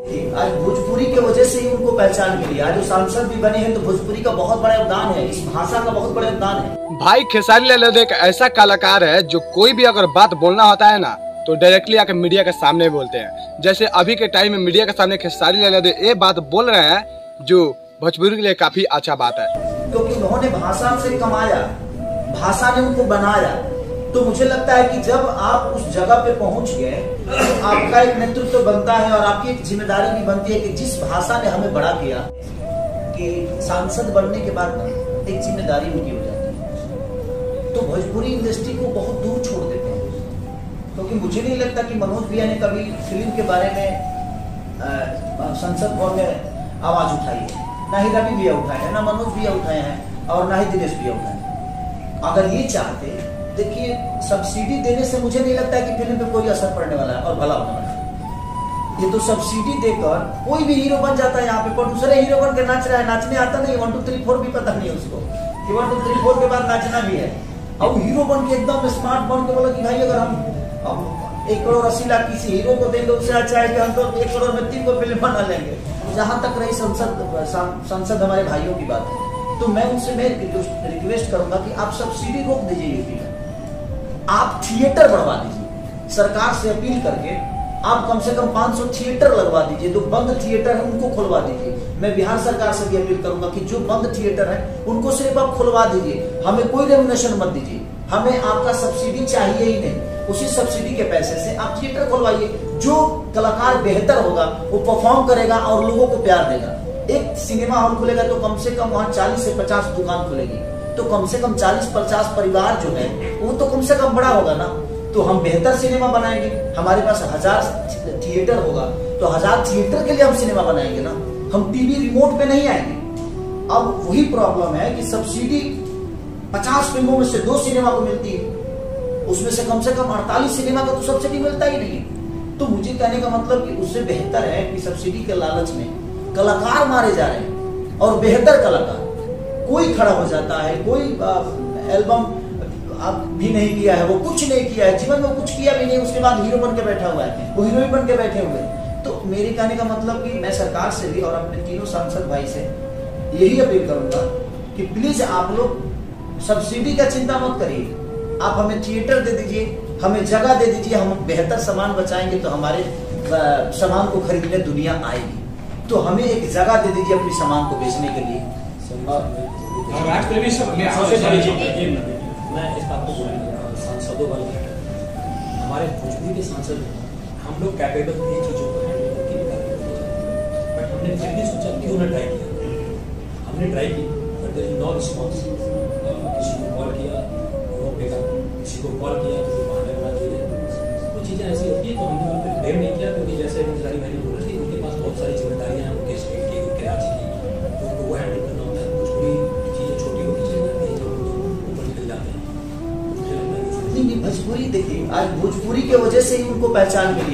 आज भोजपुरी के वजह से ही उनको पहचान मिली। आज जो सांसद भी बने हैं तो भोजपुरी का बहुत बड़ा योगदान है, इस भाषा का बहुत बड़ा योगदान है। भाई खेसारी लाल यादव एक ऐसा कलाकार है जो कोई भी अगर बात बोलना होता है ना तो डायरेक्टली आकर मीडिया के सामने बोलते हैं। जैसे अभी के टाइम में मीडिया के सामने खेसारी लाल यादव ये बात बोल रहे हैं जो भोजपुरी के लिए काफी अच्छा बात है, क्योंकि उन्होंने भाषा से कमाया, भाषा ने उनको बनाया। तो मुझे लगता है कि जब आप उस जगह पे पहुंच गए तो आपका एक नेतृत्व बनता है और आपकी एक जिम्मेदारी भी बनती है कि जिस भाषा ने हमें बड़ा किया कि सांसद बनने के बाद एक जिम्मेदारी उनकी हो जाती है। तो भोजपुरी इंडस्ट्री को बहुत दूर छोड़ देते हैं, क्योंकि मुझे नहीं लगता कि मनोज भैया ने कभी फिल्म के बारे में संसद भवन में आवाज उठाई है। ना ही रवि भैया उठाए हैं, ना मनोज भैया उठाए हैं और ना ही दिनेश भैया उठाए हैं। अगर ये चाहते, देखिए सब्सिडी देने से मुझे नहीं लगता है कि फिल्म पे कोई असर पड़ने वाला है और भला होने वाला है। ये तो सब्सिडी देकर कोई भी हीरो बन जाता है। यहाँ पे प्रोड्यूसर हीरो बन के नाच रहा है, नाचने आता नहीं, 1 2 3 4 भी पता नहीं है उसको कि 1 2 3 4 के बाद नाचना भी है। अब हीरो बन के एकदम स्मार्ट बन के बोला कि भाई अगर हम 1 करोड़ 80 लाख किसी हीरो को देंगे उससे अच्छा है कि हम तो 1 करोड़ में 3 को फिल्म बना लेंगे। जहां तक रही संसद हमारे भाइयों की बात है, तो मैं उनसे मैं रिक्वेस्ट करूंगा कि आप सब्सिडी रोक दीजिए यूपी में, आप थिएटर बढ़वा दीजिए। सरकार से अपील करके आप कम से कम 500 थिएटर लगवा दीजिए। जो बंद थिएटर है उनको खुलवा दीजिए। मैं बिहार सरकार से भी अपील करूंगा कि जो बंद थिएटर है उनको सिर्फ आप खुलवा दीजिए, हमें कोई रेमुनेशन मत दीजिए, हमें आपका सब्सिडी चाहिए ही नहीं। उसी सब्सिडी के पैसे से आप थिएटर खुलवाइए। जो कलाकार बेहतर होगा वो परफॉर्म करेगा और लोगों को प्यार देगा। एक सिनेमा हॉल खुलेगा तो कम से कम वहां 40 से 50 दुकान खुलेगी, तो कम से कम 40-50 परिवार जो है वो तो कम से कम बड़ा होगा ना। तो हम बेहतर सिनेमा बनाएंगे। हमारे पास 1000 थिएटर होगा तो 1000 थिएटर के लिए हम सिनेमा बनाएंगे ना, हम टीवी रिमोट पे नहीं आएंगे। अब वही प्रॉब्लम है कि सब्सिडी 50 फिल्मों में से 2 सिनेमा को मिलती है, उसमें से कम 48 सिनेमा का तो सब्सिडी मिलता ही नहीं है। तो मुझे कहने का मतलब कि उससे बेहतर है कि सब्सिडी के लालच में कलाकार मारे जा रहे हैं और बेहतर कलाकार कोई खड़ा हो जाता है, कोई एल्बम भी नहीं किया है, वो कुछ नहीं किया है, जीवन में कुछ किया भी नहीं, उसके बाद हीरो बन के बैठा हुआ है, वो हीरोइन बन के बैठे हुए। तो मेरे कहने का मतलब कि मैं सरकार से भी और अपने तीनों सांसद भाई से यही अपील करूंगा कि प्लीज आप लोग सब्सिडी का चिंता मत करिए, आप हमें थिएटर दे दीजिए, हमें जगह दे दीजिए, हम बेहतर सामान बचाएंगे तो हमारे सामान को खरीदने दुनिया आएगी। तो हमें एक जगह दे दीजिए अपनी सामान को बेचने के लिए। मैं इस बात को बोलूँगा सांसदों वाले हमारे भोजपुरी के सांसद हम लोग कैपेबल थे चीज़ों को हैंडल करके निकालने, बट हमने फिर भी सोचा क्यों ना ट्राई किया। हमने ट्राई की but there is no response. किसी को कॉल किया वो बेगा, किसी को कॉल किया तो बहाने बना दिए। कुछ चीज़ें ऐसी होती है तो हमने उन पर ब्लेम नहीं किया, क्योंकि जैसे गुजरारी भाई ने बोला थी उनके पास बहुत सारी जिम्मेदारियाँ हैं, उनके स्टेट की, उनके राज्य की, तो उनको वो हैंडल करना होता है। भोजपुरी चीज़ें छोटी होती चली जाती है, जो ऊपर निकल जाते हैं। भोजपुरी देखिए, आज भोजपुरी के वजह से ही उनको पहचान मिली।